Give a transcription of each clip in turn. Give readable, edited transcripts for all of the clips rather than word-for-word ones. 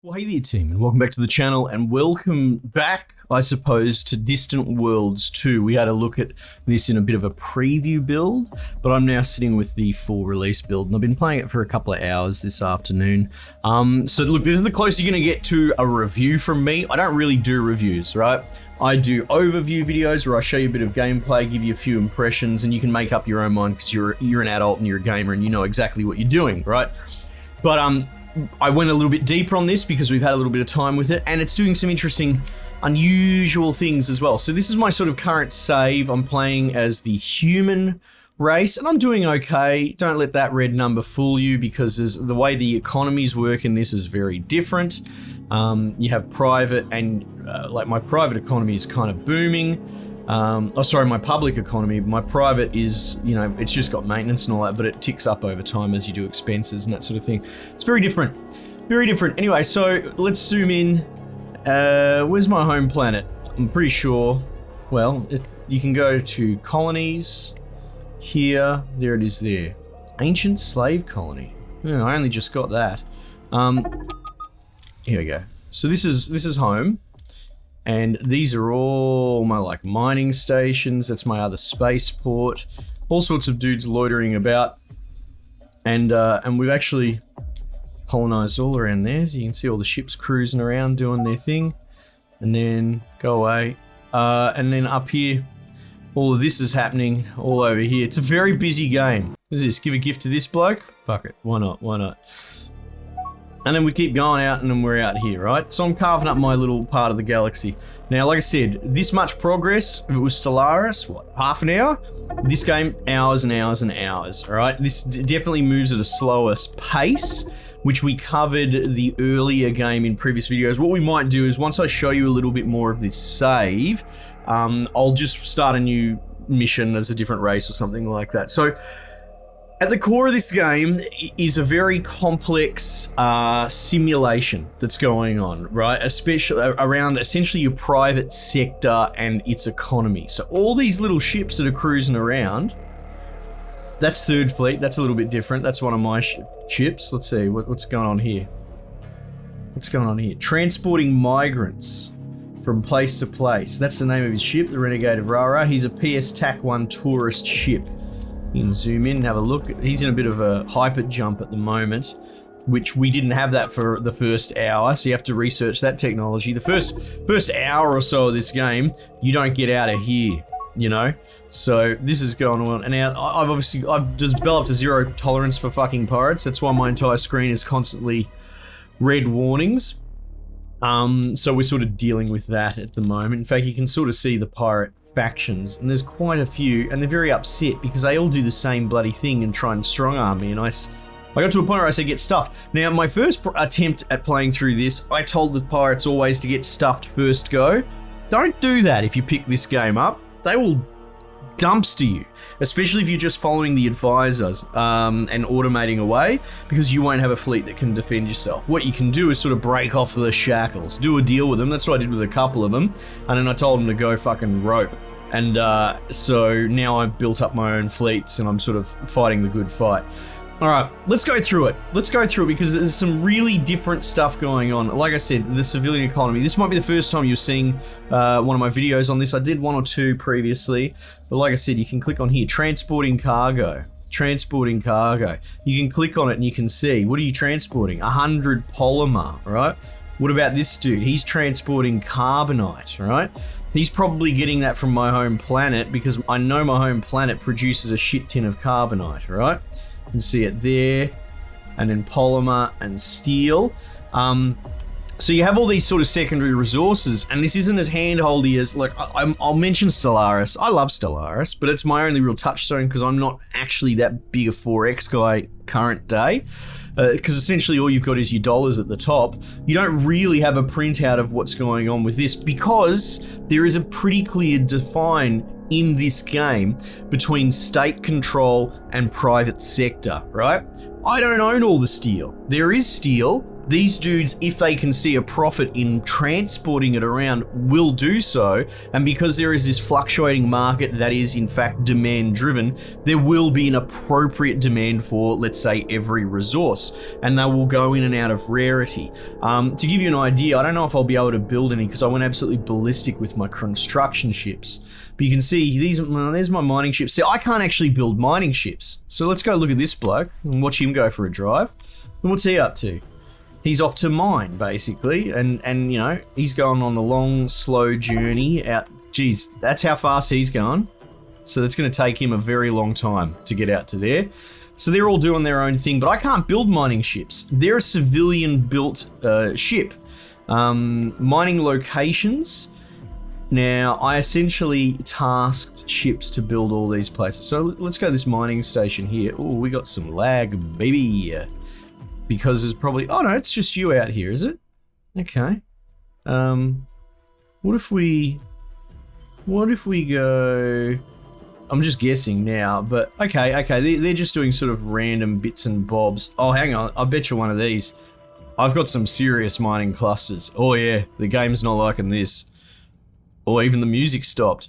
Well, hey there, team, and welcome back to the channel, and welcome back, I suppose, to Distant Worlds 2. We had a look at this in a bit of a preview build, but I'm now sitting with the full release build, and I've been playing it for a couple of hours this afternoon. So look, this is the closest you're going to get to a review from me. I don't really do reviews, right? I do overview videos where I show you a bit of gameplay, give you a few impressions, and you can make up your own mind because you're an adult and you're a gamer and you know exactly what you're doing, right? But I went a little bit deeper on this because we've had a little bit of time with it, and it's doing some interesting, unusual things as well. So this is my sort of current save. I'm playing as the human race, and I'm doing okay. Don't let that red number fool you, because the way the economies work in this is very different. You have private, and like my private economy is kind of booming. My public economy. My private is, you know, it's just got maintenance and all that, but it ticks up over time as you do expenses and that sort of thing. It's very different. Very different. Anyway, so let's zoom in. Where's my home planet? I'm pretty sure. Well, you can go to colonies. Here. There it is there. Ancient slave colony. Yeah, I only just got that. Here we go. So this is home. And these are all my like mining stations. That's my other spaceport. All sorts of dudes loitering about. And we've actually colonized all around there. So you can see all the ships cruising around doing their thing. And then go away. And then up here, all of this is happening all over here. It's a very busy game. What is this? Give a gift to this bloke? Fuck it. Why not? Why not? And then we keep going out, and then we're out here, right? So I'm carving up my little part of the galaxy. Now, like I said, this much progress, if it was Stellaris, what, half an hour? This game, hours and hours and hours, all right? This definitely moves at a slower pace, which we covered the earlier game in previous videos. What we might do is, once I show you a little bit more of this save, I'll just start a new mission as a different race or something like that. So, at the core of this game is a very complex simulation that's going on, right? Especially around essentially your private sector and its economy. So all these little ships that are cruising around, that's Third Fleet. That's a little bit different. That's one of my ships. Let's see, what's going on here? What's going on here? Transporting migrants from place to place. That's the name of his ship, the Renegade of Rara. He's a PS TAC 1 tourist ship. You can zoom in and have a look. He's in a bit of a hyper jump at the moment, which we didn't have that for the first hour, so you have to research that technology. The first hour or so of this game, you don't get out of here, you know? So this is going on, and now I've developed a zero tolerance for fucking pirates. That's why my entire screen is constantly red warnings. So we're sort of dealing with that at the moment. In fact, you can sort of see the pirate factions, and there's quite a few, and they're very upset because they all do the same bloody thing and try and strong arm me, and I got to a point where I said get stuffed. Now, my first attempt at playing through this, I told the pirates always to get stuffed first go. Don't do that if you pick this game up. They will dumpster you, especially if you're just following the advisors and automating away, because you won't have a fleet that can defend yourself. What you can do is sort of break off the shackles, do a deal with them. That's what I did with a couple of them, and then I told them to go fucking rope. And so now I've built up my own fleets, and I'm sort of fighting the good fight. All right, let's go through it. Let's go through it because there's some really different stuff going on. Like I said, the civilian economy. This might be the first time you're seeing one of my videos on this. I did one or two previously, but like I said, you can click on here, transporting cargo. Transporting cargo. You can click on it and you can see, what are you transporting? 100 polymer, right? What about this dude? He's transporting carbonite, right? He's probably getting that from my home planet because I know my home planet produces a shit tin of carbonite, right? You can see it there, and then polymer and steel. So you have all these sort of secondary resources, and this isn't as handholdy as, like, I'll mention Stellaris. I love Stellaris, but it's my only real touchstone because I'm not actually that big a 4X guy current day. Because essentially all you've got is your dollars at the top. You don't really have a printout of what's going on with this because there is a pretty clear define in this game between state control and private sector, right? I don't own all the steel. There is steel, these dudes, if they can see a profit in transporting it around, will do so. And because there is this fluctuating market that is in fact demand driven, there will be an appropriate demand for, let's say, every resource, and they will go in and out of rarity. To give you an idea, I don't know if I'll be able to build any because I went absolutely ballistic with my construction ships. But you can see there's my mining ships. See, I can't actually build mining ships. So let's go look at this bloke and watch him go for a drive. And what's he up to? He's off to mine, basically, and you know, he's going on the long, slow journey out. Geez, that's how fast he's going. So it's going to take him a very long time to get out to there. So they're all doing their own thing, but I can't build mining ships. They're a civilian-built ship. Mining locations. Now, I essentially tasked ships to build all these places. So let's go to this mining station here. Oh, we got some lag, baby. Because there's probably... Oh, no, it's just you out here, is it? Okay. What if we go... I'm just guessing now, but okay. They're just doing sort of random bits and bobs. Oh, hang on. I bet you one of these. I've got some serious mining clusters. Oh, yeah. The game's not liking this. Or even the music stopped.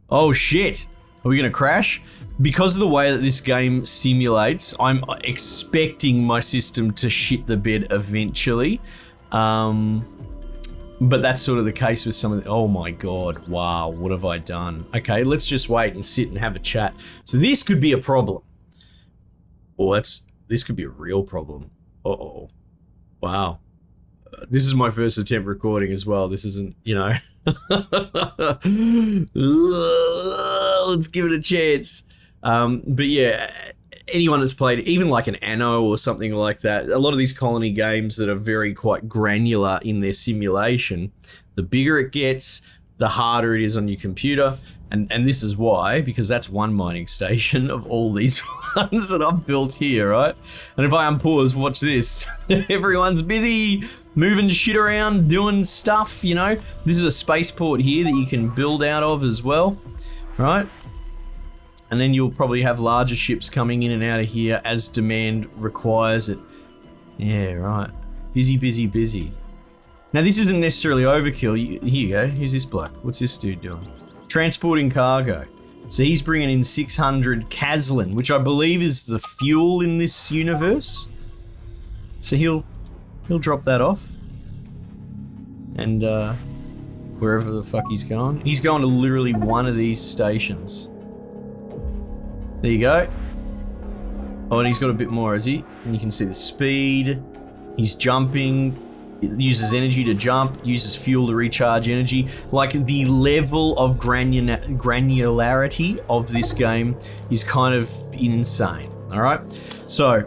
Oh, shit. Are we going to crash? Because of the way that this game simulates, I'm expecting my system to shit the bed eventually. But that's sort of the case with some of the... Oh my god, wow, what have I done? Okay, let's just wait and sit and have a chat. So this could be a problem. Oh, this could be a real problem. Uh-oh. Wow. This is my first attempt recording as well. This isn't, you know... Let's give it a chance. But yeah, anyone that's played even like an Anno or something like that, a lot of these colony games that are very quite granular in their simulation, the bigger it gets, the harder it is on your computer. And this is why, because that's one mining station of all these ones that I've built here, right? And if I unpause, watch this. Everyone's busy moving shit around, doing stuff, you know? This is a spaceport here that you can build out of as well, right? And then you'll probably have larger ships coming in and out of here as demand requires it. Yeah, right. Busy. Now, this isn't necessarily overkill. Here you go. Here's this bloke. What's this dude doing? Transporting cargo. So he's bringing in 600 Caslin, which I believe is the fuel in this universe. So he'll drop that off. And wherever the fuck he's going. He's going to literally one of these stations. There you go. Oh, and he's got a bit more, has he? And you can see the speed. He's jumping. It uses energy to jump, uses fuel to recharge energy. Like, the level of granularity of this game is kind of insane, all right? So,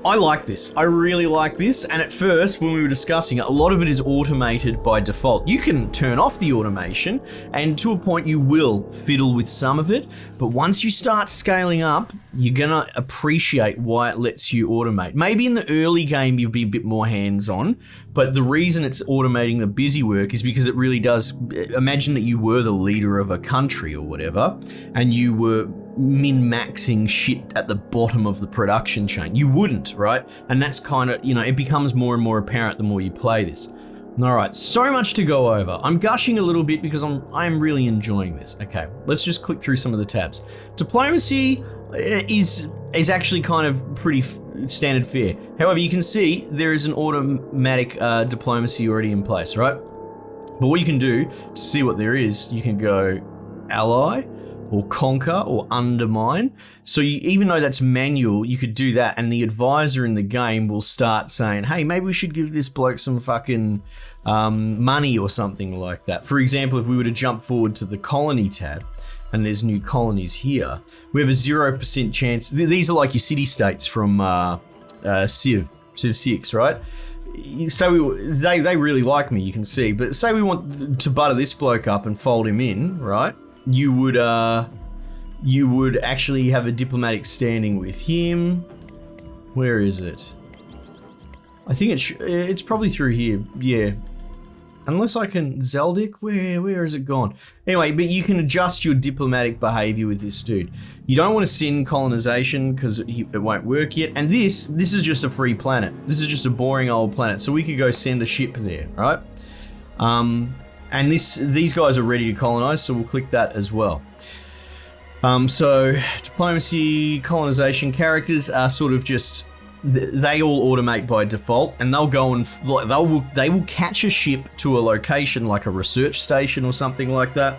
I like this. I really like this. And at first, when we were discussing it, a lot of it is automated by default. You can turn off the automation, and to a point you will fiddle with some of it. But once you start scaling up, you're gonna appreciate why it lets you automate. Maybe in the early game you'll be a bit more hands-on, but the reason it's automating the busy work is because it really does. Imagine that you were the leader of a country or whatever, and you were min-maxing shit at the bottom of the production chain. You wouldn't, right? And that's kind of, you know, it becomes more and more apparent the more you play this. All right, so much to go over. I'm gushing a little bit because I'm really enjoying this. Okay, let's just click through some of the tabs. Diplomacy is actually kind of pretty standard fare. However, you can see there is an automatic diplomacy already in place, right? But what you can do to see what there is, you can go ally, or conquer, or undermine. So even though that's manual, you could do that, and the advisor in the game will start saying, hey, maybe we should give this bloke some fucking money or something like that. For example, if we were to jump forward to the colony tab, and there's new colonies here, we have a 0% chance. These are like your city-states from Civ 6, right? So they really like me, you can see, but say we want to butter this bloke up and fold him in, right? You would actually have a diplomatic standing with him. Where is it? I think it's probably through here. Yeah. unless I can Zeldic, where has it gone? Anyway, but you can adjust your diplomatic behavior with this dude. You don't want to send colonization because it won't work yet. And this is just a free planet. This is just a boring old planet. So we could go send a ship there, right? And these guys are ready to colonize, so we'll click that as well. So diplomacy, colonization characters are sort of just, they all automate by default, and they'll go and they will catch a ship to a location like a research station or something like that,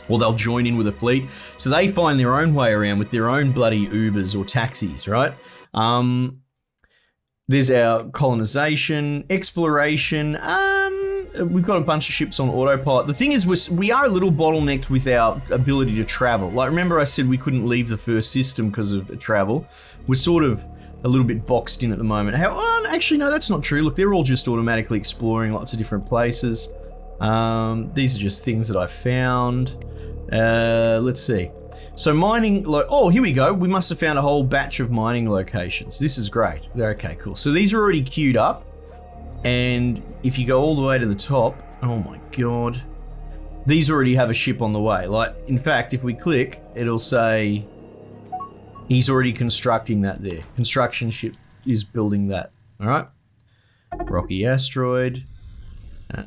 or they'll join in with a fleet. So they find their own way around with their own bloody Ubers or taxis, right? There's our colonization, exploration. We've got a bunch of ships on autopilot. The thing is, we are a little bottlenecked with our ability to travel. Like, remember I said we couldn't leave the first system because of travel? We're sort of a little bit boxed in at the moment. Actually, no, that's not true. Look, they're all just automatically exploring lots of different places. These are just things that I found. Let's see. So mining, oh, here we go. We must have found a whole batch of mining locations. This is great. Okay, cool. So these are already queued up. And if you go all the way to the top, oh my God, these already have a ship on the way. Like, in fact, if we click, it'll say he's already constructing that there. Construction ship is building that. All right. Rocky asteroid.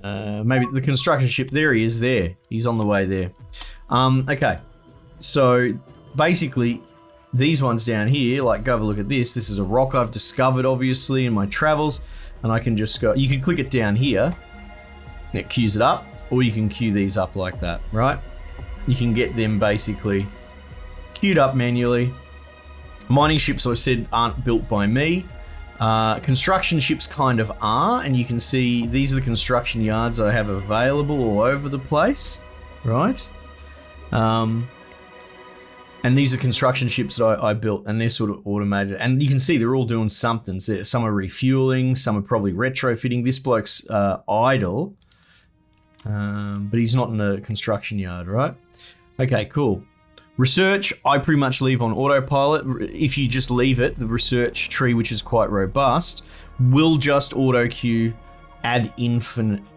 Maybe the construction ship, there he is there. He's on the way there. Okay. So basically, these ones down here, like, go have a look at this. This is a rock I've discovered, obviously, in my travels. And I can just go, you can click it down here, and it queues it up, or you can queue these up like that, right? You can get them basically queued up manually. Mining ships, I've said, aren't built by me. Construction ships kind of are, and you can see these are the construction yards I have available all over the place, right? And these are construction ships that I built, and they're sort of automated. And you can see they're all doing something. Some are refueling, some are probably retrofitting. This bloke's idle, but he's not in the construction yard, right? Okay, cool. Research, I pretty much leave on autopilot. If you just leave it, the research tree, which is quite robust, will just auto queue ad infinitum.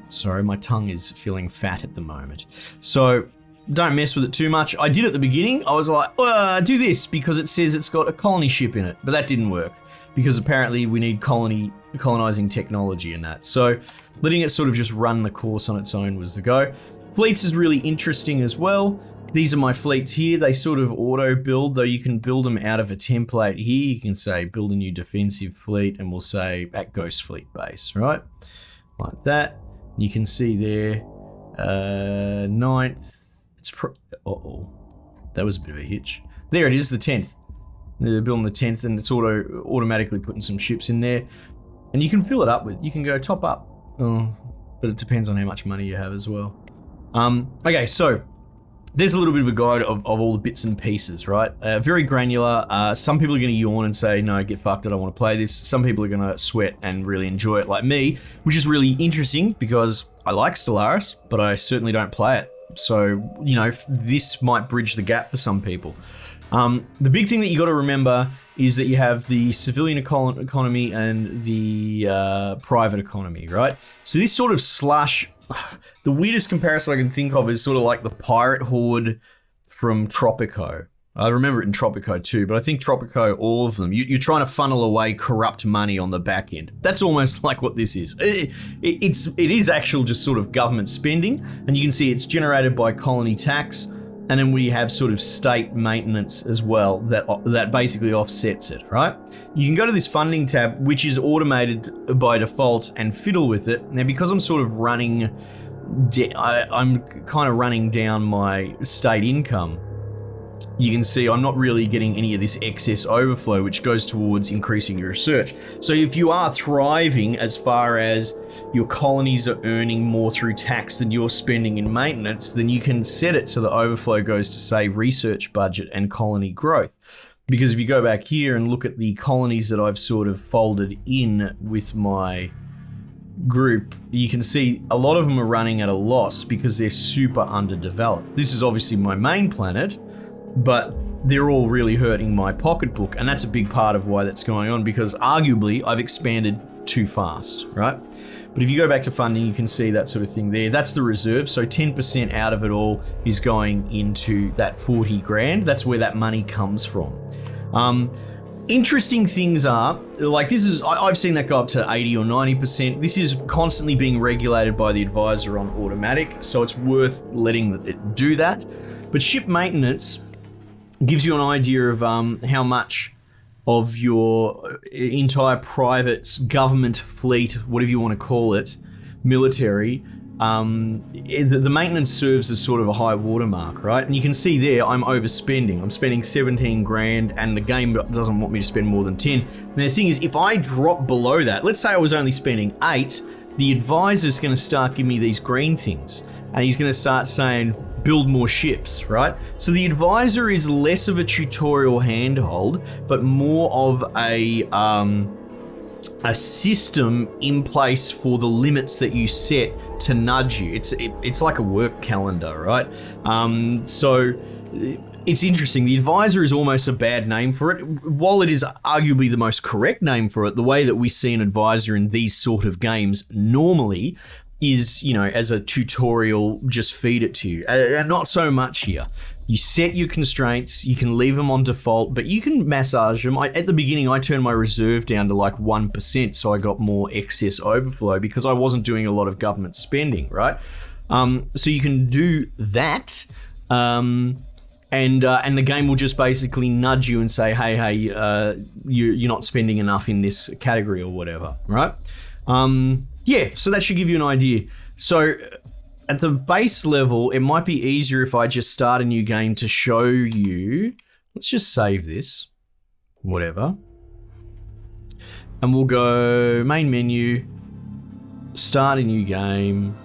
Sorry, my tongue is feeling fat at the moment. So don't mess with it too much. I did at the beginning. I was like, do this because it says it's got a colony ship in it, but that didn't work because apparently we need colonizing technology in that. So letting it sort of just run the course on its own was the go. Fleets is really interesting as well. These are my fleets here. They sort of auto build, though you can build them out of a template here. You can say build a new defensive fleet, and we'll say at Ghost Fleet base, right? Like that. You can see there, 9th. That was a bit of a hitch. There it is, the 10th. They're building the 10th, and it's automatically putting some ships in there. And you can fill it up with, you can go top up. But it depends on how much money you have as well. Okay, so there's a little bit of a guide of all the bits and pieces, right? Very granular. Some people are going to yawn and say, no, get fucked, I don't want to play this. Some people are going to sweat and really enjoy it like me, which is really interesting because I like Stellaris, but I certainly don't play it. So, you know, this might bridge the gap for some people. The big thing that you got to remember is that you have the civilian economy and the private economy, right? So this sort of slush, the weirdest comparison I can think of is sort of like the pirate horde from Tropico. I remember it in Tropico too, but I think Tropico, all of them, you're trying to funnel away corrupt money on the back end. That's almost like what this is. It is actual just sort of government spending, and you can see it's generated by colony tax, and then we have sort of state maintenance as well that basically offsets it, right? You can go to this funding tab, which is automated by default, and fiddle with it. Now, because I'm sort of running, I'm kind of running down my state income, you can see I'm not really getting any of this excess overflow, which goes towards increasing your research. So if you are thriving as far as your colonies are earning more through tax than you're spending in maintenance, then you can set it so the overflow goes to, say, research budget and colony growth. Because if you go back here and look at the colonies that I've sort of folded in with my group, you can see a lot of them are running at a loss because they're super underdeveloped. This is obviously my main planet, but they're all really hurting my pocketbook, and that's a big part of why that's going on, because arguably I've expanded too fast, right? But if you go back to funding, you can see that sort of thing there. That's the reserve. So 10% out of it all is going into that 40 grand. That's where that money comes from. Interesting things are, like this is, I've seen that go up to 80 or 90%. This is constantly being regulated by the advisor on automatic, so it's worth letting it do that. But ship maintenance gives you an idea of how much of your entire private government fleet, whatever you want to call it, military, the maintenance serves as sort of a high watermark, right? And you can see there, I'm overspending. I'm spending 17 grand and the game doesn't want me to spend more than 10. And the thing is, if I drop below that, let's say I was only spending 8, the advisor's going to start giving me these green things. And he's going to start saying, build more ships, right? So the advisor is less of a tutorial handhold, but more of a system in place for the limits that you set to nudge you. It's like a work calendar, right? So it's interesting. The advisor is almost a bad name for it. While it is arguably the most correct name for it, the way that we see an advisor in these sort of games normally is, you know, as a tutorial, just feed it to you. And not so much here. You set your constraints, you can leave them on default, but you can massage them. At the beginning, I turned my reserve down to like 1%, so I got more excess overflow because I wasn't doing a lot of government spending, right? So you can do that, and the game will just basically nudge you and say, hey, you're not spending enough in this category or whatever, right? Yeah, so that should give you an idea. So at the base level, it might be easier if I just start a new game to show you. Let's just save this, whatever. And we'll go main menu, start a new game.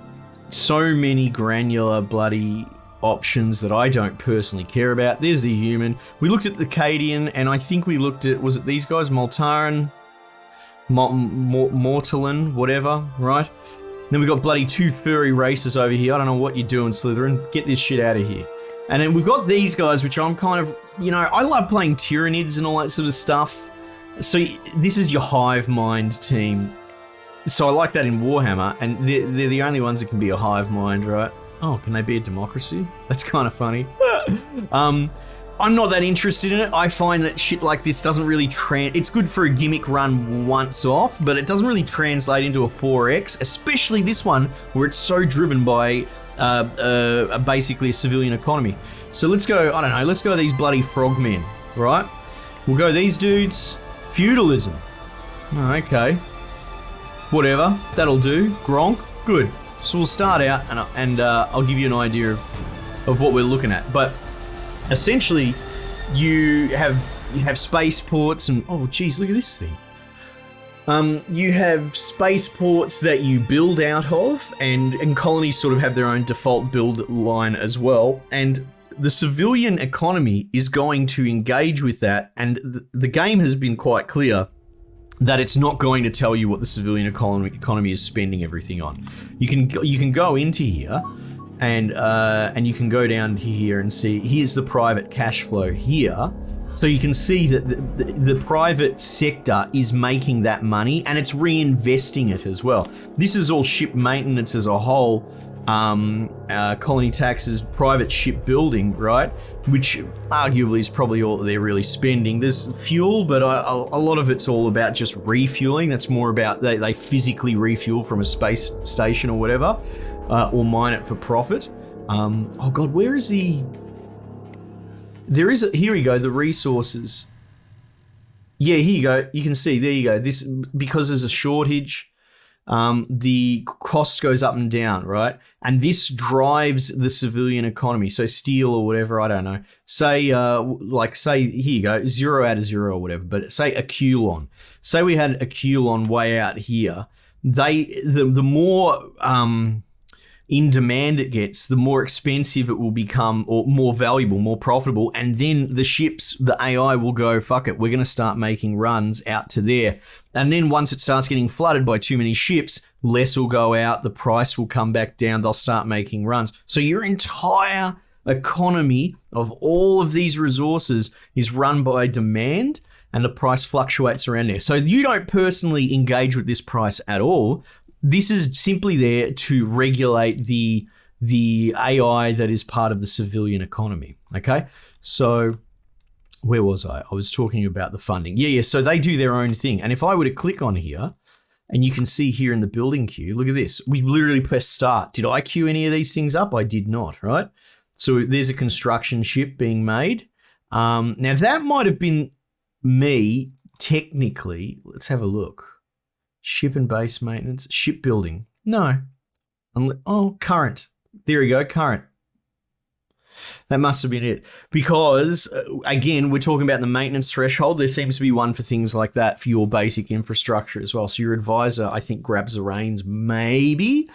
So many granular bloody options that I don't personally care about. There's the human. We looked at the Cadian, and I think we looked at, was it these guys? Moltaran? Mortalan, whatever, right? Then we've got bloody 2 furry races over here. I don't know what you're doing, Slytherin. Get this shit out of here. And then we've got these guys, which I'm kind of, you know, I love playing Tyranids and all that sort of stuff. So this is your hive mind team. So I like that in Warhammer, and they're the only ones that can be a hive mind, right? Oh, can they be a democracy? That's kind of funny. I'm not that interested in it. I find that shit like this doesn't really it's good for a gimmick run once off, but it doesn't really translate into a 4X, especially this one where it's so driven by basically a civilian economy. So let's go, I don't know, let's go these bloody frogmen, right? We'll go these dudes. Feudalism. Oh, okay. Whatever, that'll do. Gronk, good. So we'll start out and I'll give you an idea of what we're looking at. But essentially, you have spaceports and oh geez, look at this thing. You have spaceports that you build out of, and colonies sort of have their own default build line as well. And the civilian economy is going to engage with that, and the game has been quite clear that it's not going to tell you what the civilian economy is spending everything on. You can go into here. And you can go down here and see, here's the private cash flow here. So you can see that the private sector is making that money and it's reinvesting it as well. This is all ship maintenance as a whole, colony taxes, private ship building, right? Which arguably is probably all they're really spending. There's fuel, but a lot of it's all about just refueling. That's more about they physically refuel from a space station or whatever. Or mine it for profit. Oh god, where is the... here we go, the resources. Yeah, here you go. You can see, there you go. This, because there's a shortage, the cost goes up and down, right? And this drives the civilian economy. So steel or whatever, I don't know. Say, say, here you go, 0 out of 0 or whatever, but say a Culon. Say we had a Culon way out here. The more... in demand it gets, the more expensive it will become, or more valuable, more profitable, and then the ships, the AI will go, fuck it, we're going to start making runs out to there. And then once it starts getting flooded by too many ships, less will go out, the price will come back down, they'll start making runs. So your entire economy of all of these resources is run by demand, and the price fluctuates around there. So you don't personally engage with this price at all. This is simply there to regulate the AI that is part of the civilian economy. Okay, so where was I? I was talking about the funding. Yeah. So they do their own thing. And if I were to click on here, and you can see here in the building queue, look at this. We literally press start. Did I queue any of these things up? I did not, right? So there's a construction ship being made. Now that might have been me technically. Let's have a look. Ship and base maintenance, shipbuilding. No. Oh, current. There we go, current. That must have been it. Because, again, we're talking about the maintenance threshold. There seems to be one for things like that for your basic infrastructure as well. So your advisor, I think, grabs the reins, maybe.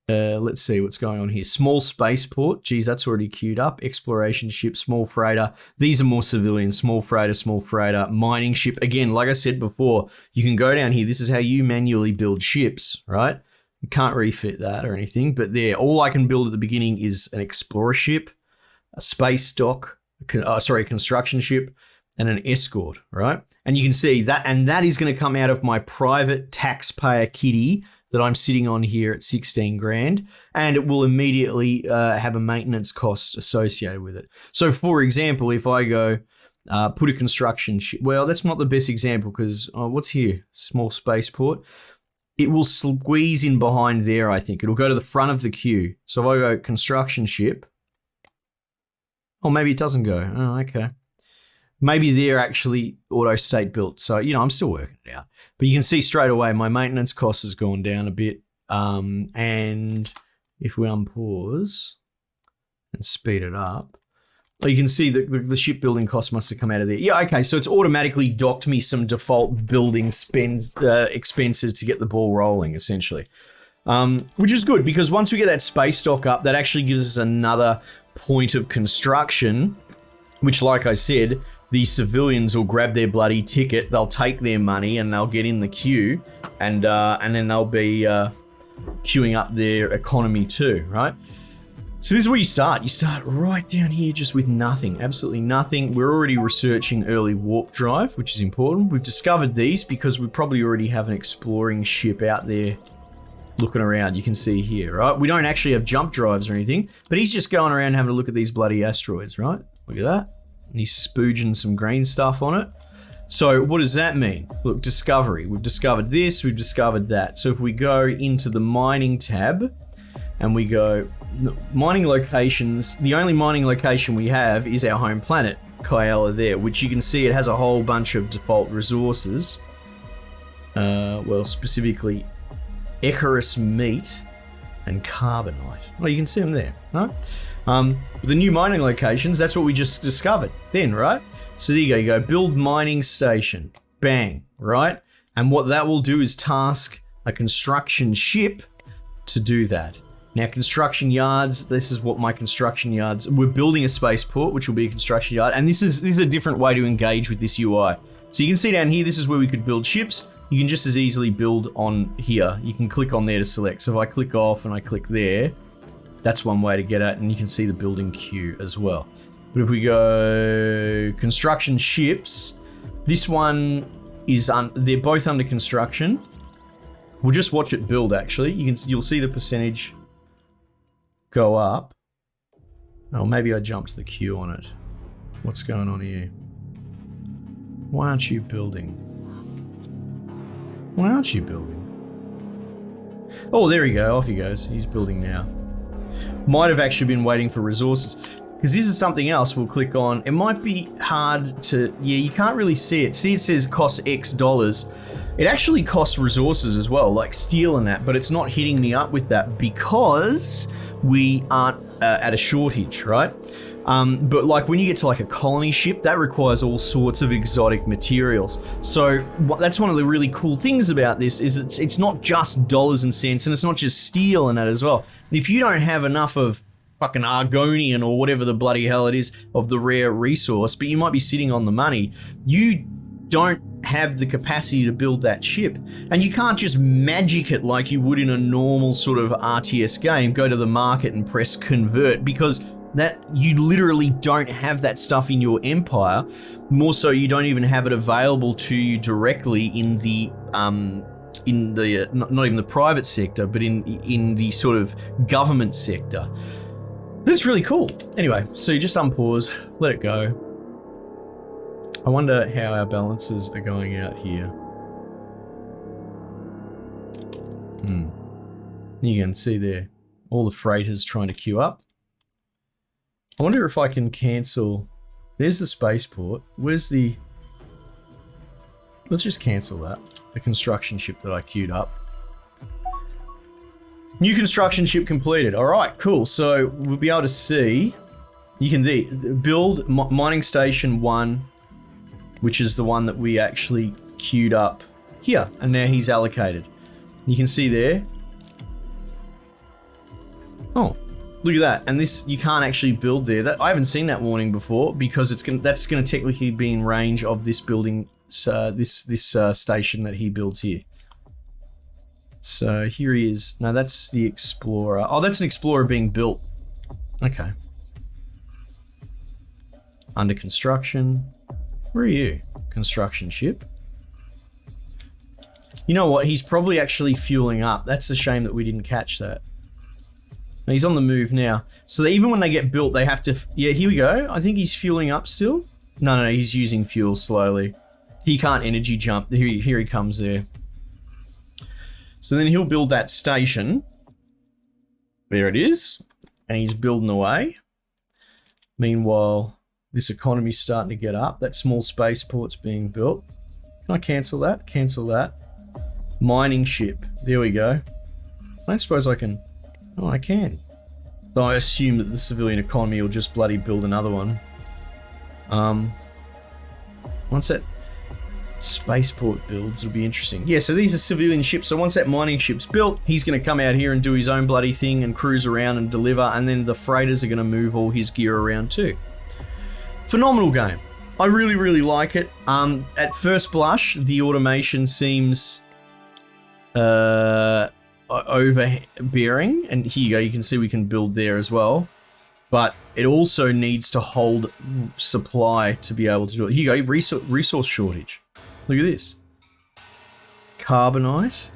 Let's see what's going on here. Small spaceport. Geez, that's already queued up. Exploration ship, small freighter. These are more civilian. Small freighter. Mining ship. Again, like I said before, you can go down here. This is how you manually build ships, right? You can't refit that or anything, but there, all I can build at the beginning is an explorer ship, a space dock, construction ship, and an escort, right? And you can see that, and that is going to come out of my private taxpayer kitty that I'm sitting on here at 16 grand, and it will immediately have a maintenance cost associated with it. So for example, if I go put a construction ship, well, that's not the best example because what's here? Small spaceport. It will squeeze in behind there, I think. It'll go to the front of the queue. So if I go construction ship, oh, maybe it doesn't go. Oh, okay. Maybe they're actually auto state built. So, I'm still working it out. But you can see straight away my maintenance cost has gone down a bit. And if we unpause and speed it up, you can see that the shipbuilding cost must have come out of there. Yeah, okay, so it's automatically docked me some default building expenses to get the ball rolling, essentially. Which is good, because once we get that space dock up, that actually gives us another point of construction, which, like I said, the civilians will grab their bloody ticket, they'll take their money, and they'll get in the queue, and then they'll be queuing up their economy too, right? So this is where you start. You start right down here just with nothing, absolutely nothing. We're already researching early warp drive, which is important. We've discovered these because we probably already have an exploring ship out there looking around. You can see here, right? We don't actually have jump drives or anything, but he's just going around having a look at these bloody asteroids, right? Look at that. And he's spooging some green stuff on it. So what does that mean? Look, discovery. We've discovered this, we've discovered that. So if we go into the mining tab and we go mining locations, the only mining location we have is our home planet, Kyella there, which you can see it has a whole bunch of default resources. Well, specifically Icarus meat and carbonite. Well, you can see them there, right? The new mining locations, that's what we just discovered then, right? So there you go, build mining station, bang, right? And what that will do is task a construction ship to do that. Now, construction yards, this is what my construction yards, we're building a spaceport, which will be a construction yard, and this is a different way to engage with this UI. So you can see down here, this is where we could build ships. You can just as easily build on here. You can click on there to select. So if I click off and I click there, that's one way to get at, and you can see the building queue as well. But if we go construction ships, this one is, they're both under construction. We'll just watch it build, actually. You'll see the percentage go up. Oh, maybe I jumped the queue on it. What's going on here? Why aren't you building? Why aren't you building? Oh, there we go. Off he goes. He's building now. Might have actually been waiting for resources, because this is something else we'll click on. It might be hard to, yeah, you can't really see it. See, it says costs X dollars. It actually costs resources as well, like steel and that, but it's not hitting me up with that because we aren't at a shortage, right? But like when you get to like a colony ship, that requires all sorts of exotic materials. So that's one of the really cool things about this is it's not just dollars and cents, and it's not just steel and that as well. If you don't have enough of fucking argonian or whatever the bloody hell it is of the rare resource, but you might be sitting on the money, you don't have the capacity to build that ship. And you can't just magic it like you would in a normal sort of RTS game, go to the market and press convert, because That you literally don't have that stuff in your empire. More so, you don't even have it available to you directly in the not even the private sector, but in the sort of government sector. That's really cool. Anyway, so you just unpause, let it go. I wonder how our balances are going out here. You can see there, all the freighters trying to queue up. I wonder if I can cancel. There's the spaceport. Where's the... Let's just cancel that. The construction ship that I queued up. New construction ship completed. All right, cool. So we'll be able to see. You can build mining station 1, which is the one that we actually queued up here, and now he's allocated. You can see there. Oh. Look at that, and this, you can't actually build there. I haven't seen that warning before, because that's going to technically be in range of this building, this station that he builds here. So here he is. No, that's the Explorer. Oh, that's an Explorer being built. Okay. Under construction. Where are you? Construction ship. You know what? He's probably actually fueling up. That's a shame that we didn't catch that. He's on the move now. So even when they get built, they have to... Yeah, here we go. I think he's fueling up still. No, he's using fuel slowly. He can't energy jump. Here he comes there. So then he'll build that station. There it is. And he's building away. Meanwhile, this economy's starting to get up. That small spaceport's being built. Can I cancel that? Cancel that. Mining ship. There we go. I don't suppose I can... Oh, I can. Though I assume that the civilian economy will just bloody build another one. Once that spaceport builds, it'll be interesting. Yeah, so these are civilian ships. So once that mining ship's built, he's going to come out here and do his own bloody thing and cruise around and deliver. And then the freighters are going to move all his gear around too. Phenomenal game. I really, really like it. At first blush, the automation seems... overbearing, and here you go, you can see we can build there as well, but it also needs to hold supply to be able to do it. Here you go, resource shortage. Look at this. Carbonite.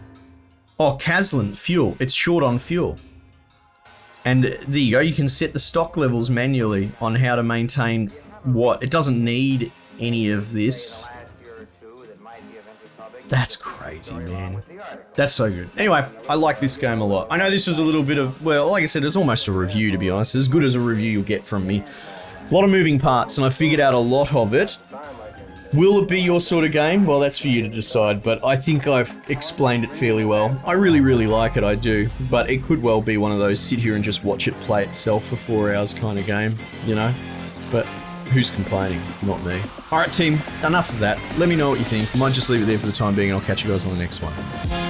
Oh, Caslin, fuel. It's short on fuel. And there you go, you can set the stock levels manually on how to maintain what. It doesn't need any of this. That's crazy, man. That's so good. Anyway, I like this game a lot. I know this was a little bit of, well, like I said, it's almost a review, to be honest. As good as a review you'll get from me. A lot of moving parts, and I figured out a lot of it. Will it be your sort of game? Well, that's for you to decide, but I think I've explained it fairly well. I really, really like it, I do. But it could well be one of those sit here and just watch it play itself for 4 hours kind of game, you know? But... who's complaining? Not me. Alright team, enough of that. Let me know what you think. Might just leave it there for the time being and I'll catch you guys on the next one.